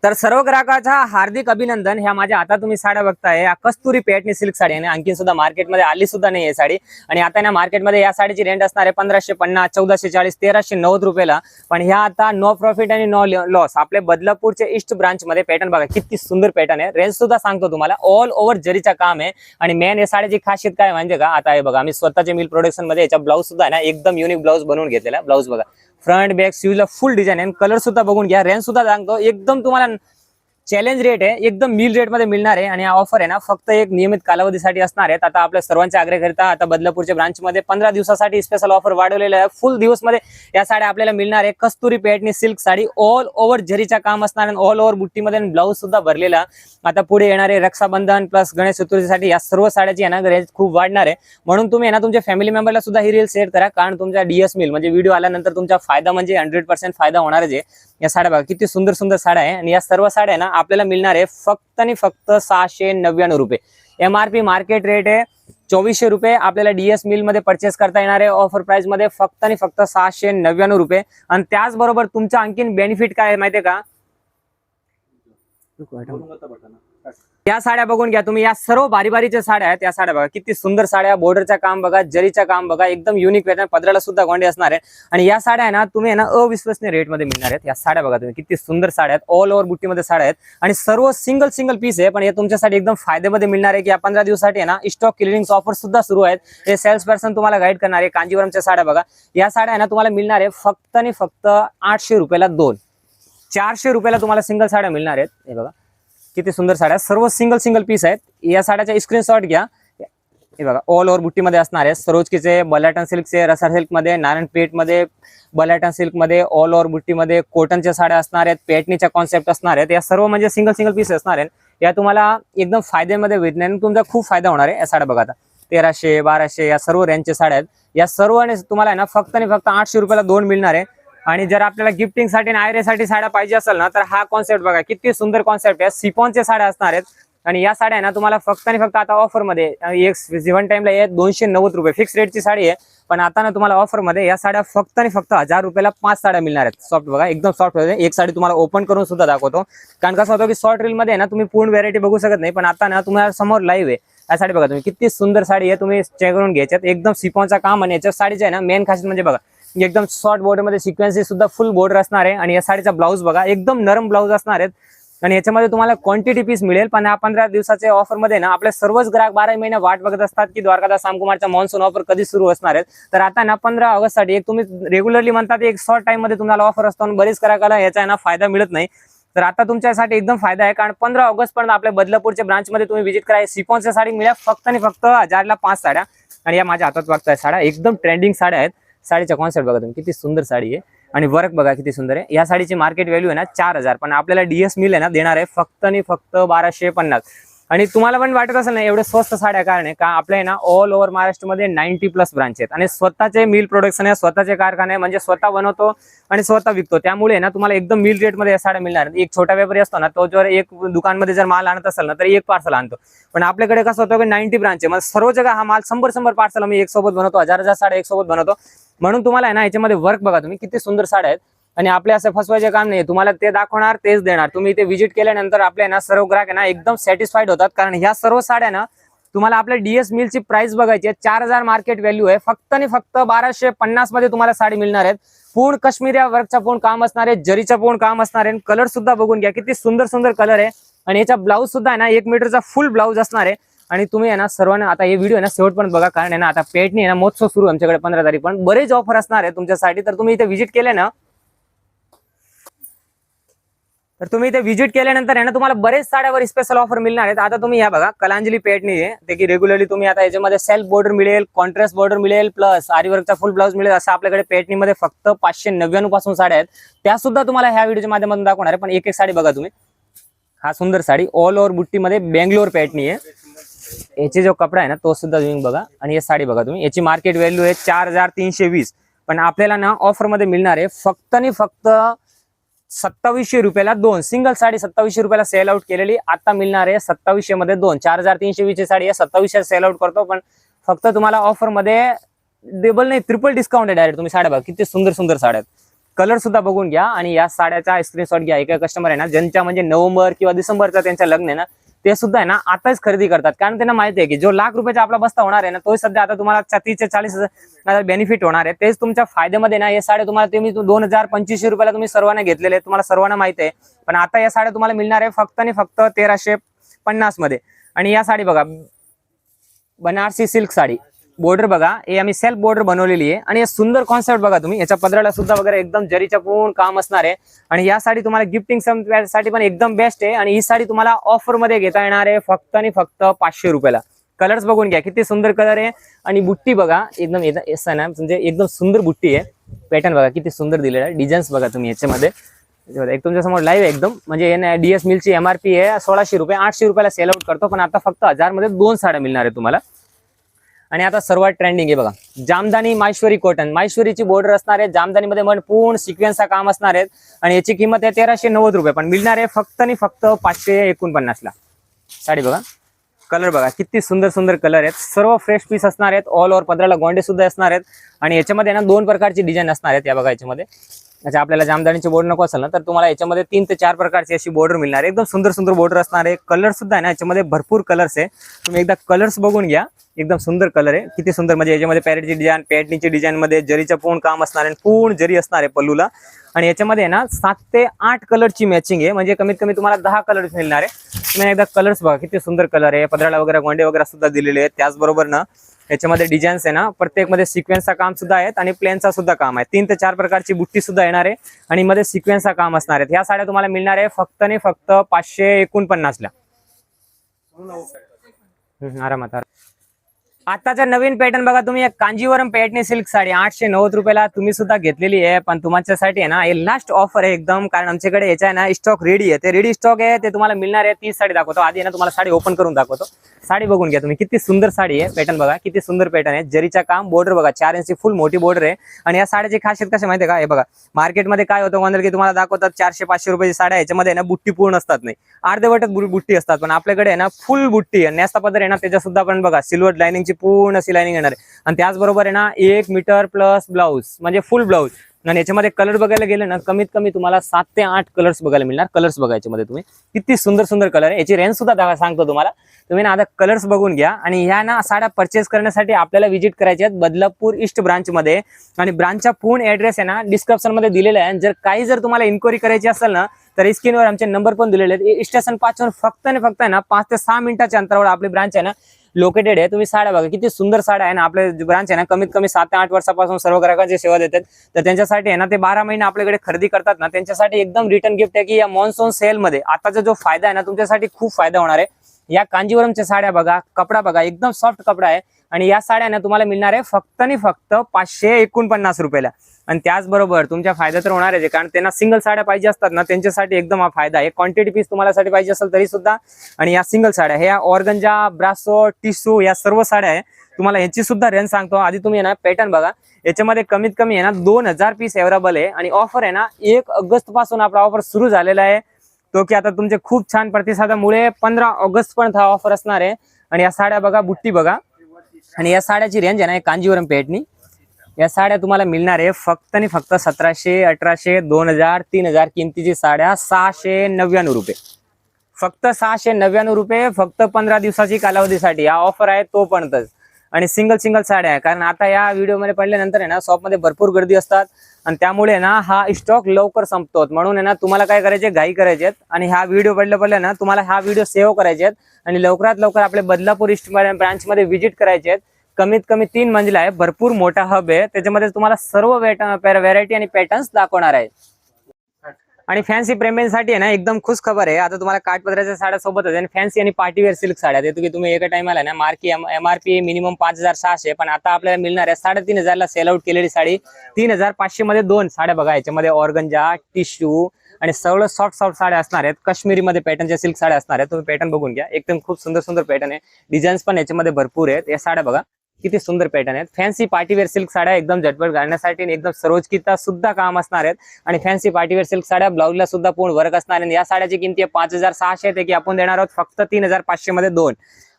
तर सर्व ग्राहकाचा हार्दिक अभिनंदन। ह्या माझ्या आता तुम्ही साड्या बघताय, या कस्तुरी पैठणी सिल्क साडी आहे, आणखी सुद्धा मार्केटमध्ये आली सुद्धा नाही आहे साडी। आणि आता ना मार्केटमध्ये या साडीची रेंज असणार आहे 1550, 1440, 1390 रुपयाला। पण ह्या आता नो प्रॉफिट आणि नो लॉस आपले बदलापूरचे ईस्ट ब्रांच मध्ये पॅटर्न बघा, किती सुंदर पॅटर्न आहे। रेंज सुद्धा सांगतो तुम्हाला, ऑल ओव्हर जरीचा काम आहे। आणि मेन या साडीची खासियत काय म्हणजे का, आता हे बघा आम्ही स्वतःचे मिल प्रोडक्शन मध्ये याचा ब्लाउज सुद्धा आहे ना एकदम युनिक ब्लाउज बनवून घेतलेला। ब्लाउज बघा, फ्रंट बॅक स्लीवला फुल डिझाइन आहे, कलर सुद्धा बघून घ्या। रेंज सुद्धा सांगतो एकदम तुम्हाला चॅलेंज रेट आहे, एकदम मिल रेट मध्ये मिळणार आहे। आणि हा ऑफर आहे ना फक्त एक नियमित कालावधीसाठी असणार आहे। आता आपल्या सर्वांच्या आग्रहाकरिता आता बदलापूरच्या ब्रांच मध्ये 15 दिवसासाठी स्पेशल ऑफर वाढवलेलं आहे। फुल दिवस मध्ये या साड्या आपल्याला मिळणार आहे। Kasturi Paithani silk sari, all over जरीचा काम असणार आहे, ऑल ओव्हर बुट्टीमध्ये ब्लाउज सुद्धा भरलेला। आता पुढे येणारे रक्षाबंधन प्लस गणेश चतुर्थीसाठी या सर्व साड्याची आहे ना रेंज खूप वाढणार आहे। म्हणून तुम्ही ना तुमच्या फॅमिली मेंबरला सुद्धा ही रील शेअर करा, कारण तुमच्या डीएस मिल म्हणजे व्हिडिओ आल्यानंतर तुमचा फायदा म्हणजे 100% फायदा होणारच आहे। या साड्या बघा किती सुंदर सुंदर साड्या आहे, आणि या सर्व साड्या ना आपल्याला मिळणार आहे फक्त आणि फक्त 699 रुपये। एमआरपी मार्केट रेट आहे 2400 रुपये। आपल्याला डीएस मिल मध्ये परचेस करता येणार आहे ऑफर प्राइस मध्ये फक्त आणि फक्त 699 रुपये। आणि त्याचबरोबर तुमचा आणखीन बेनिफिट काय आहे माहितीये का, या साड्या बघून घ्या तुम्ही, या सर्व बारी बारीच्या साड्या आहेत। या साड्या बघा किती सुंदर साड्या, बॉर्डरचा काम बघा, जरीचा काम बघा, एकदम युनिक पॅटर्न, पदराला सुद्धा गोंडे असणार आहे। आणि या साड्या आहे ना तुम्ही आहे ना अविश्वसनीय रेट मध्ये मिळणार आहेत। या साड्या बघा तुम्ही किती सुंदर साड्या आहेत, ऑल ओव्हर बुट्टीमध्ये साड्या आहेत, आणि सर्व सिंगल पीस आहे। पण हे तुमच्यासाठी एकदम फायद्यामध्ये मिळणार आहे की या 15 दिवसासाठी आहे ना स्टॉक क्लिअरिंग ऑफर सुद्धा सुरू आहेत। हे सेल्स पर्सन तुम्हाला गाईड करणार आहे। कांजीवरमच्या साड्या बघा, या साड्या आहे ना तुम्हाला मिळणार आहे फक्त आणि फक्त 800 रुपयाला दोन, 400 रुपयाला तुम्हाला सिंगल साड्या मिळणार आहेत। हे बघा किती सुंदर साड्या, सर्व सिंगल पीस आहेत। या साड्याचा स्क्रीनशॉट घ्या। हे बघा ऑल ओव्हर बुट्टीमध्ये असणार आहे। सरोजकीचे, बलाटन सिल्कचे, रसार सिल्क मध्ये, नारायणपेठ मध्ये, बलाटन सिल्क मध्ये, ऑल ओव्हर बुट्टीमध्ये कॉटनच्या साड्या असणार आहेत, पैठणीच्या कॉन्सेप्ट असणार आहेत। या सर्व म्हणजे सिंगल पीस असणार आहेत। या तुम्हाला एकदम फायद्यामध्ये भेटणार, तुमचा खूप फायदा होणार आहे। या साड्या बघा आता 1300, 1200 या सर्व रेंजचे साड्या आहेत। या सर्वांनी तुम्हाला आहे ना फक्त आणि फक्त 800 रुपयाला दोन मिळणार आहे। आणि जर आपल्याला गिफ्टिंग साठी आणि आयरेसाठी साड्या पाहिजे असेल ना, तर हा कॉन्सेप्ट बघा किती सुंदर कॉन्सेप्ट आहे। सिफॉनच्या साड्या असणार आहेत। आणि या साड्या ना तुम्हाला फक्त आणि फक्त आता ऑफर मध्ये एक जीवन टाइमला 290 रुपये फिक्स रेटची साडी आहे। पण आता ना तुम्हाला ऑफर मध्ये या साड्या फक्त आणि फक्त 1000 रुपयाला 5 साड्या मिळणार आहेत। सॉफ्ट बघा एकदम सॉफ्ट आहे। एक साडी तुम्हाला ओपन करून सुद्धा दाखवतो, कारण कसं होतं की शॉर्ट रील मध्ये ना तुम्ही पूर्ण व्हरायटी बघू शकत नाही, पण आता ना तुम्हाला समोर लाईव्ह आहे। या साडी बघा तुम्ही किती सुंदर साडी आहे, तुम्ही चेक करून घ्यायच्यात। एकदम सिफॉनचा काम, आणि याच्या साडीचे आहे ना मेन खासियत म्हणजे बघा एकदम शॉर्ट बॉर्डर मध्ये सिक्वेन्सी सुद्धा फुल बॉर्डर असणार आहे। आणि या साडीचा ब्लाऊज बघा एकदम नरम ब्लाऊज असणार आहेत। आणि याच्यामध्ये तुम्हाला क्वांटिटी पीस मिळेल। पण या 15 दिवसाच्या ऑफर मध्ये ना आपले सर्वच ग्राहक 12 महिने वाट बघत असतात की द्वारकादास सामकुमारचा मॉन्सून ऑफर कधी सुरू असणार आहेत। तर आता ना 15 ऑगस्ट साठी एक तुम्ही रेग्युलरली म्हणतात एक शॉर्ट टाइम मध्ये तुम्हाला ऑफर असतो, आणि बरेच ग्राहकाला याचा ना फायदा मिळत नाही। तर आता तुमच्यासाठी एकदम फायदा आहे, कारण 15 ऑगस्ट पर्यंत आपल्या बदलापूरच्या ब्रांच मध्ये तुम्ही व्हिजिट करा। सिफॉनच्या साडी मिळेल फक्त आणि फक्त 1000 ला 5 साड्या। आणि या माझ्या हातात बघताय साड्या एकदम ट्रेंडिंग साड्या आहेत। साडीचा कॉन्सेप्ट बघा तुम्ही किती सुंदर साडी आहे, आणि वर्क बघा किती सुंदर आहे। या साडीची मार्केट व्हॅल्यू आहे ना 4000, पण आपल्याला डीएस मिल आहे ना देणार आहे फक्त आणि फक्त 1250। आणि तुम्हाला पण वाटत असेल ना एवढे स्वस्त साड्या कारण का, आपल्या ना ऑल ओव्हर महाराष्ट्रामध्ये 90+ ब्रांच आहेत, आणि स्वतःचे मिल प्रोडक्शन आहे, स्वतःचे कारखाने म्हणजे स्वतः बनवतो आणि स्वतः विकतो। त्यामुळे ना तुम्हाला एकदम मिल रेट मध्ये या साड्या मिळणार। एक छोटा व्यापारी असतो ना, तो जर एक दुकानमध्ये जर माल आणत असेल ना तर एक पार्सल आणतो, पण आपल्याकडे कसं होतं की 90 ब्रांच आहे, मग सर्व जगा हा माल 100 पार्सल आम्ही एक सोबत बनवतो, 1000 साड्या एक सोबत बनवतो। म्हणून तुम्हाला आहे ना याच्यामध्ये वर्क बघा तुम्ही किती सुंदर साड्या आहेत। आणि आपले असं फसवायचे काम नाही, तुम्हाला ते दाखवणार तेच देणार। तुम्ही इथे व्हिजिट केल्यानंतर आपले ना सर्व ग्राहक ना एकदम सॅटिस्फाईड होतात, कारण ह्या सर्व साड्या ना तुम्हाला आपल्या डीएस मिलची प्राइस बघायची आहे। 4000 मार्केट व्हॅल्यू आहे, फक्त आणि फक्त 1250 मध्ये तुम्हाला साडी मिळणार आहेत। पूर्ण काश्मीरी वर्कचा पूर्ण काम असणार आहे, जरीचा पूर्ण काम असणार आहे। कलर सुद्धा बघून घ्या किती सुंदर कलर आहे, आणि याचा ब्लाऊज सुद्धा आहे ना 1 मीटरचा फुल ब्लाऊज असणार आहे। आणि तुम्ही आहे ना सर्वांना आता हे व्हिडिओ ना शेवटपर्यंत बघा, कारण आहे ना आता पैठणी आहे ना महोत्सव सुरू आमच्याकडे 15 तारीख पण बरेच ऑफर असणार आहे तुमच्यासाठी। तर तुम्ही इथे व्हिजिट केले ना, तर तुम्ही इथे व्हिजिट केल्यानंतर आहे ना तुम्हाला बरेच साड्यावर स्पेशल ऑफर मिळणार आहेत। आता तुम्ही या बघा कलांजली पैठणी आहे, ते की रेग्युलरली तुम्ही आता याच्यामध्ये सेल्फ बॉर्डर मिळेल, कॉन्ट्रास्ट बॉर्डर मिळेल, प्लस आरी वर्कचा फुल ब्लाऊज मिळेल। असं आपल्याकडे पैठणीमध्ये फक्त 599 पासून साड्या आहेत, त्या सुद्धा तुम्हाला ह्या व्हिडिओच्या माध्यमातून दाखवणार आहे। पण एक साडी बघा तुम्ही, हा सुंदर साडी ऑल ओव्हर बुट्टीमध्ये बेंगलोर पैठणी आहे। याची जो कपडा आहे ना तो सुद्धा तुम्ही बघा, आणि ही साडी बघा तुम्ही, याची मार्केट व्हॅल्यू आहे 4320, पण आपल्याला ना ऑफर मध्ये मिळणार आहे फक्त आणि फक्त 2700 रुपयाला दोन। सिंगल साडी 2700 रुपयाला सेल आउट केलेली, आता मिळणार आहे 2700 मध्ये दोन। 4320 ची साडी आहे, 2700 सेल आउट करतो, पण फक्त तुम्हाला ऑफर मध्ये डबल नाही ट्रिपल डिस्काउंट आहे डायरेक्ट। तुम्ही साड्या बघा किती सुंदर साड्या आहेत। कलर सुद्धा बघून घ्या आणि या साड्याचा स्क्रीनशॉट घ्या. एका कस्टमर आहे ना ज्यांच्या म्हणजे नोव्हेंबर किंवा डिसेंबरचा त्यांचं लग्न आहे ना, ते सुद्धा आहे ना आताच खरेदी करतात, कारण त्यांना माहिती आहे की जो ₹1,00,000 आपला बस्ता होणार आहे ना, तो सध्या आता तुम्हाला 30 ते 40 बेनिफिट होणार आहे. तेच तुमच्या फायद्यामध्ये ना, हे साड्या तुम्हाला तुम्ही ₹2,025 तुम्ही सर्वांना घेतलेले, तुम्हाला सर्वांना माहिती आहे. पण आता या साड्या तुम्हाला मिळणार आहे फक्त आणि फक्त 1,350 मध्ये. आणि या साडी बघा, बनारसी सिल्क साडी, बॉर्डर बघा, हे आम्ही सेल्फ बॉर्डर बनवलेली आहे. आणि सुंदर कॉन्सेप्ट बघा तुम्ही, याच्या पदराला सुद्धा वगैरे एकदम जरीच्या पूर्ण काम असणार आहे. आणि या साडी तुम्हाला गिफ्टिंग साठी पण एकदम बेस्ट आहे. आणि ही साडी तुम्हाला ऑफर मध्ये घेता येणार आहे फक्त आणि फक्त ₹500. कलर्स बघून घ्या, किती सुंदर कलर आहे. आणि बुट्टी बघा, एकदम ना म्हणजे एकदम सुंदर बुट्टी आहे. पॅटर्न बघा किती सुंदर दिलेला आहे. डिझाईन्स बघा तुम्ही याच्यामध्ये, एक तुमच्या समोर लाईव्ह एकदम, म्हणजे डीएस मिलची MRP आहे ₹1,600, ₹800 सेल आउट करतो, पण आता फक्त 1000 मध्ये 2 साड्या मिळणार आहे तुम्हाला. आणि आता सर्वात ट्रेंडिंग आहे बघा, जामदानी माहेश्वरी कॉटन. माहेश्वरीची बॉर्डर असणार आहे, जामदानी मध्ये पण पूर्ण सिक्वेन्सचा काम असणार आहे. आणि याची किंमत आहे ₹1,390, पण मिळणार आहे फक्त आणि फक्त ₹549. साडी बघा, कलर बघा किती सुंदर सुंदर कलर आहेत. सर्व फ्रेश पीस असणार आहेत. ऑल ओव्हर पदराला गोंडे सुद्धा असणार आहेत. आणि याच्यामध्ये ना 2 प्रकारची डिझाईन असणार आहेत. या बघा याच्यामध्ये, अच्छा आपल्याला जामदानीचे बॉर्डर नको असेल ना, तर तुम्हाला याच्यामध्ये 3 ते 4 प्रकारची अशी बॉर्डर मिळणार आहे. एकदम सुंदर सुंदर बॉर्डर असणार आहे. कलर सुद्धा आहे ना याच्यामध्ये भरपूर कलर्स आहे. तुम्ही एकदा कलर्स बघून घ्या, एकदम सुंदर कलर आहे. किती सुंदर, म्हणजे याच्यामध्ये पॅरेटची डिझाईन, पॅटनीची डिझाईन मध्ये जरीचं पूर्ण काम असणार आहे. पूर्ण जरी असणार आहे पल्लूला. आणि याच्यामध्ये ना 7 ते 8 कलरची मॅचिंग आहे, म्हणजे कमीत कमी तुम्हाला 10 कलर्स मिळणार आहे. तुम्ही एकदा कलर्स बघा, किती सुंदर कलर आहे. पदराला वगैरे गोंडे वगैरे सुद्धा दिलेले आहेत. त्याचबरोबर ना याच्यामध्ये डिझाईन्स आहे ना, प्रत्येक मध्ये सिक्वेन्सचा काम सुद्धा आहेत आणि प्लेनचा सुद्धा काम आहे. 3 ते 4 प्रकारची बुट्टी सुद्धा येणार आहे आणि मध्ये सिक्वेन्सचा काम असणार आहे. ह्या साड्या तुम्हाला मिळणार आहे फक्त आणि फक्त ₹549. आरामात. आताचा नवीन पॅटर्न बघा तुम्ही, एक कांजीवरम पॅटर्न सिल्क साडी ₹890 तुम्ही सुद्धा घेतलेली आहे. पण तुमच्यासाठी आहे ना हे लास्ट ऑफर आहे एकदम, कारण आमच्याकडे याचा आहे ना स्टॉक रेडी आहे. ते रेडी स्टॉक आहे, ते तुम्हाला मिळणार आहे. 30 साडी दाखवतो. आधी ना तुम्हाला साडी ओपन करून दाखवतो. साडी बघून घ्या तुम्ही, किती सुंदर साडी आहे. पॅटर्न बघा किती सुंदर पॅटर्न आहे. जरीचा काम, बॉर्डर बघा 4 इंची फुल मोठी बॉर्डर आहे. आणि या साड्याची खासियत कशी माहिती आहे का, हे बघा मार्केटमध्ये काय होतं गोंधळ, की तुम्हाला दाखवतात ₹400-500 साड्या, याच्यामध्ये ना बुट्टी पूर्ण असतात नाही, अर्धवटच बुट्टी असतात. पण आपल्याकडे आहे ना फुल बुट्टी आणि नेस्ता पदर आहे ना, त्याच्या सुद्धा पण बघा सिल्वर लाइनिंगची पूर्ण अशी लाइनिंग येणार आहे. आणि त्याचबरोबर आहे ना 1 मीटर प्लस ब्लाऊज, म्हणजे फुल ब्लाऊज. आणि याच्यामध्ये कलर बघायला गेले ना, कमीत कमी तुम्हाला 7 ते 8 कलर्स बघायला मिळणार. कलर्स बघा याच्यामध्ये तुम्ही, किती सुंदर सुंदर कलर आहे. याची रेंज सुद्धा सांगतो तुम्हाला. तुम्ही ना आता कलर्स बघून घ्या. आणि ह्या ना साड्या परचेस करण्यासाठी आपल्याला व्हिजिट करायची आहेत बदलापूर ईस्ट ब्रांच मध्ये. आणि ब्रांचचा पूर्ण ऍड्रेस आहे ना डिस्क्रिप्शन मध्ये दिलेला आहे. जर तुम्हाला इन्क्वायरी करायची असेल ना, तर स्क्रीनवर आमचे नंबर पण दिलेले आहेत. स्टेशन 5 वरून फक्त आणि फक्त आहे ना 5 ते 6 मिनिटाच्या अंतरावर आपली ब्रांच आहे ना लोकेटेड आहे. तुम्ही साड्या बघा किती सुंदर साड्या आहे ना. आपले ब्रांच आहे ना कमीत कमी 7 ते 8 वर्षापासून सर्व ग्राहकांची सेवा देतात. तर त्यांच्यासाठी आहे ना, ते 12 महिने आपल्याकडे खरेदी करतात ना, त्यांच्यासाठी एकदम रिटर्न गिफ्ट आहे की या मॉन्सून सेल मध्ये आताचा जो फायदा आहे ना, तुमच्यासाठी खूप फायदा होणार आहे. या कांजीवरमच्या साड्या बघा, कपडा बघा एकदम सॉफ्ट कपडा आहे. आणि या साड्या ना तुम्हाला मिळणार आहे फक्त आणि फक्त ₹549. आणि त्याचबरोबर तुमच्या फायदा तर होणार आहे, कारण त्यांना सिंगल साड्या पाहिजे असतात ना, त्यांच्यासाठी एकदम हा फायदा आहे. क्वांटिटी पीस तुम्हाला साठी पाहिजे असेल तरी सुद्धा. आणि या सिंगल साड्या, ह्या ऑर्गंजा, ब्रासो, टिश्यू या सर्व साड्या आहे. तुम्हाला याची सुद्धा रेंज सांगतो. आधी तुम्ही ना पॅटर्न बघा, याच्यामध्ये कमीत कमी आहे ना 2000 पीस अवेलेबल आहे. आणि ऑफर आहे ना 1 ऑगस्ट पासून आपला ऑफर सुरू झालेला आहे. तो की आता तुमचे खूप छान प्रतिसादामुळे 15 ऑगस्ट पर्यंत हा ऑफर असणार आहे. आणि या साड्या बघा, बुट्टी बघा. आणि या साड्याची रेंज आहे ना कांजीवरम पॅटर्न, या साड्या तुम्हाला मिळणार आहे फक्त आणि फक्त 1700, 1800, 2000, 3000 किमतीची साड्या ₹699. फक्त ₹699, फक्त 15 दिवसाची कालावधीसाठी हा ऑफर आहे तोपर्यंतच. आणि सिंगल साड्या आहे, कारण आता या व्हिडिओमध्ये पडल्यानंतर आहे ना शॉपमध्ये भरपूर गर्दी असतात. आणि त्यामुळे ना हा स्टॉक लवकर संपतो. म्हणून आहे ना तुम्हाला काय करायचे, घाई करायचे आणि हा व्हिडिओ पडल्या ना तुम्हाला हा व्हिडिओ सेव्ह करायचे आहेत. आणि लवकरात लवकर आपले बदलापूर ईस्ट ब्रांच मध्ये व्हिजिट करायचे आहेत. कमीत कमी 3 मंजिला आहे, भरपूर मोठा हब आहे. त्याच्यामध्ये तुम्हाला सर्व व्हरायटी आणि पॅटर्न्स दाखवणार आहे. आणि फॅन्सी प्रेमींसाठी आहे ना एकदम खुश खबर आहे. आता तुम्हाला काठपदराच्या साड्या सोबत आणि फॅन्सी आणि पार्टीवेअर सिल्क साड्या देतो की तुम्ही एका टाइमला ना MRP मिनिमम 5600, पण आता आपल्याला मिळणार आहे 3500 ला सेल आउट केलेली साडी 3500 मध्ये 2 साड्या बघा. याच्यामध्ये ऑर्गंजा, टिश्यू आणि सगळं सॉफ्ट साड्या असणार आहेत. काश्मीरी मध्ये पॅटर्नच्या सिल्क साड्या असणार आहेत. तुम्ही पॅटर्न बघून घ्या, एकदम खूप सुंदर पॅटर्न आहे. डिझाईन्स पण याच्यामध्ये भरपूर आहेत. या साड्या बघा किती सुंदर पॅटर्न आहेत. फॅन्सी पार्टीवेअर सिल्क साड्या एकदम झटपट घालण्यासाठी एकदम सरोजकिता सुद्धा काम असणार आहेत. आणि फॅन्सी पार्टीवेअर सिल्क साड्या ब्लाउजला सुद्धा पूर्ण वर्क असणार आहे. या साड्याची किंमत 5600 आहे की आपण देणार आहोत फक्त 3500 मध्ये 2.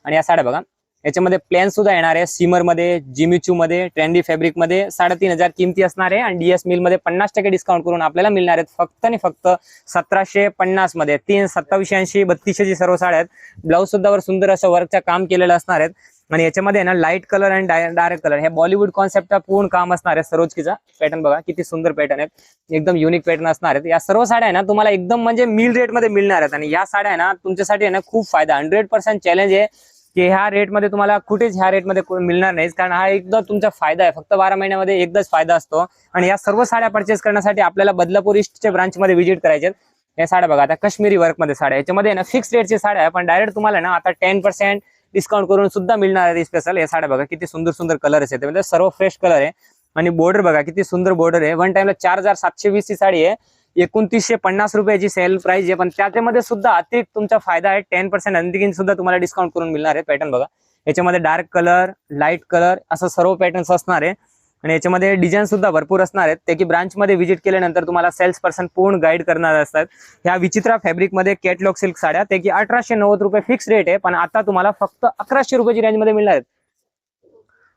आणि या साड्या बघा, याच्यामध्ये प्लॅन सुद्धा येणार आहे, सीमर मध्ये, जिमिचू मध्ये, ट्रेंडी फॅब्रिक मध्ये 3,500 किमती असणार आहे आणि डीएस मिल मध्ये 50% डिस्काउंट करून आपल्याला मिळणार आहेत फक्त आणि फक्त 1750 मध्ये. 2780 3200 सर्व साड्या आहेत. ब्लाऊज सुद्धा वर सुंदर असं वर्कचं काम केलेलं असणार आहेत आणि याच्यामध्ये ना लाईट कलर आणि डायरेक्ट कलर हे बॉलिवूड कॉन्सेप्टचा पूर्ण काम असणार आहे. सरोजकीचा पॅटर्न बघा किती सुंदर पॅटर्न आहेत, एकदम युनिक पॅटर्न असणार आहेत. या सर्व साड्या आहे ना तुम्हाला एकदम म्हणजे मिल रेट मध्ये मिळणार आहेत आणि या साड्या आहे ना तुमच्यासाठी आहे ना खूप फायदा 100% चॅलेंज आहे की ह्या रेट मध्ये तुम्हाला कुठेच ह्या रेट मध्ये मिळणार नाही, कारण हा एकदा तुमचा फायदा आहे. फक्त 12 महिन्यामध्ये एकदाच फायदा असतो आणि या सर्व साड्या परचेस करण्यासाठी आपल्याला बदलापूर ईस्टच्या ब्रांच मध्ये व्हिजिट करायचे. या साड्या बघा आता काश्मीरी वर्क मध्ये साड्या, याच्यामध्ये ना फिक्स रेटची साड्या आहे पण डायरेक्ट तुम्हाला ना आता 10% डिस्काउंट करून सुद्धा मिळणार आहे स्पेशल. या साड्या बघा किती सुंदर सुंदर कलर आहेत, म्हणजे सर्व फ्रेश कलर आहे आणि बॉर्डर बघा किती सुंदर बॉर्डर आहे. वन टाइमला 4720 ची साडी आहे, 2950 रुपयाची सेल प्राइस आहे, पण त्याच्यामध्ये सुद्धा अतिरिक्त तुमचा फायदा आहे. 10% आणखी सुद्धा तुम्हाला डिस्काउंट करून मिळणार आहे. पॅटर्न बघा याच्यामध्ये डार्क कलर, लाईट कलर असं सर्व पॅटर्न्स असणार आहे आणि याच्यामध्ये डिझाईन सुद्धा भरपूर असणार आहेत. ते की ब्रांच मध्ये व्हिजिट केल्यानंतर तुम्हाला सेल्स पर्सन पूर्ण गाईड करणार असतात. ह्या विचित्रा फॅब्रिक मध्ये कॅटलॉग सिल्क साड्या ते की 1890 रुपये फिक्स रेट आहे, पण आता तुम्हाला फक्त 1100 रुपयाची रेंज मध्ये मिळणार आहेत.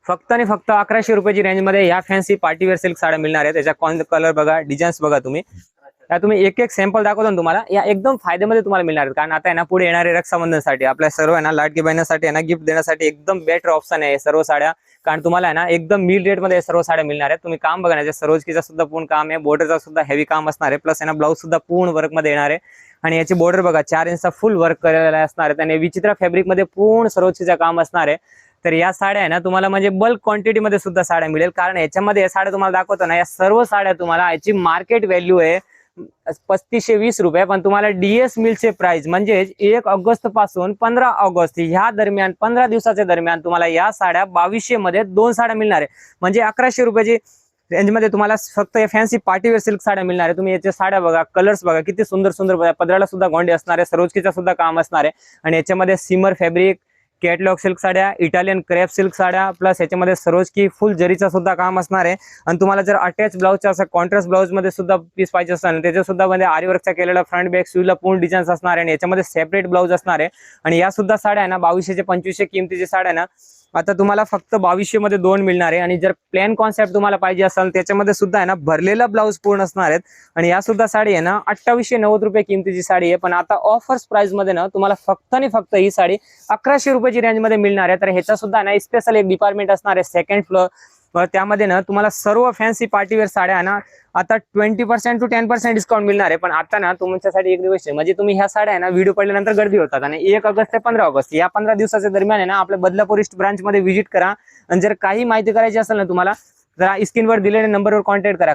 फक्त आणि फक्त 1100 रुपयाची रेंज मध्ये या फॅन्सी पार्टीवेअर सिल्क साड्या मिळणार आहेत. त्याच्या कलर बघा, डिझाईन्स बघा, तुम्ही एक एक सॅम्पल दाखवतो ना तुम्हाला, या एकदम फायद्यामध्ये तुम्हाला मिळणार आहेत. कारण आता आहे ना पुढे येणारे रक्षाबंधनसाठी आपल्या सर्व आहे ना लाडकी बहिणीसाठी आहे ना गिफ्ट देण्यासाठी एकदम बेटर ऑप्शन आहे सर्व साड्या, कारण तुम्हाला आहे ना एकदम मिल रेट मध्ये सर्व साड्या मिळणार आहेत. तुम्ही काम बघा ना, सरोजकीचा सुद्धा पूर्ण काम आहे, बॉर्डरचा सुद्धा हेवी काम असणार आहे, प्लस आहे ना ब्लाऊज सुद्धा पूर्ण वर्क मध्ये येणार आहे आणि याची बॉर्डर बघा 4 इंचचा फुल वर्क केलेला असणार आहे आणि विचित्रा फॅब्रिक मध्ये पूर्ण सरोजकीचा काम असणार आहे. तर या साड्या आहे ना तुम्हाला म्हणजे बल्क क्वांटिटी मध्ये सुद्धा साड्या मिळेल, कारण याच्यामध्ये साड्या तुम्हाला दाखवतो ना, या सर्व साड्या तुम्हाला याची मार्केट व्हॅल्यू आहे 3520 रुपये, पण तुम्हाला डीएस मिलचे प्राइस म्हणजे 1 ऑगस्ट पासून 15 ऑगस्ट ह्या दरम्यान 15 दिवसाच्या दरम्यान तुम्हाला या साड्या 2200 मध्ये 2 साड्या मिळणार आहे. म्हणजे 1100 रुपयाची रेंज मध्ये तुम्हाला फक्त फॅन्सी पार्टीवेअर सिल्क साड्या मिळणार आहे. तुम्ही याच्या साड्या बघा, कलर्स बघा किती सुंदर सुंदर, पदराला सुद्धा गोंडे असणार आहे, सरोजकीचा सुद्धा काम असणार आहे आणि याच्यामध्ये सिमर फॅब्रिक, कॅटलॉग सिल्क साड्या, इटालियन क्रेप सिल्क साड्या, प्लस याच्यामध्ये सरोजकी फुल जरीचा सुद्धा काम असणार आहे. आणि तुम्हाला जर अटॅच ब्लाउजचा असं कॉन्ट्रास्ट ब्लाउज मध्ये सुद्धा पीस पाहिजे असेल त्याच्या सुद्धा मध्ये आरी वर्कचा केलेला फ्रंट बॅक स्लीवला पूर्ण डिझाईन्स असणार आहे आणि याच्यामध्ये सेपरेट ब्लाउज असणार आहे. आणि या सुद्धा साड्या आहे ना 2200 ते 2500 किमतीच्या साड्या ना आता तुम्हाला फक्त 2200 मध्ये 2 मिळणार आहे. आणि जर प्लॅन कॉन्सेप्ट तुम्हाला पाहिजे असेल त्याच्यामध्ये सुद्धा आहे ना भरलेला ब्लाऊज पूर्ण असणार आहेत आणि या सुद्धा साडी आहे ना 2890 रुपये किमतीची साडी आहे, पण आता ऑफर्स प्राइस मध्ये ना तुम्हाला फक्त आणि फक्त ही साडी 1100 रुपयाची रेंज मध्ये मिळणार आहे. तर ह्याचा सुद्धा ना स्पेशल एक डिपार्टमेंट असणार आहे सेकंड फ्लोर, त्यामध्ये ना तुम्हाला सर्व फॅन्सी पार्टीवेअर साड्या ना आता 20% to 10% डिस्काउंट मिळणार आहे. पण आता ना तुमच्यासाठी एक दिवस आहे, म्हणजे तुम्ही ह्या साड्या आहे ना व्हिडिओ पडल्यानंतर गर्दी होतात आणि 1 ऑगस्ट ते 15 ऑगस्ट या 15 दिवसाच्या दरम्यान आहे ना आपल्या बदलापूर ईस्ट ब्रांच मध्ये व्हिजिट करा आणि जर काही माहिती करायची असेल ना तुम्हाला जरा स्क्रीनवर दिलेल्या नंबरवर कॉन्टॅक्ट करा.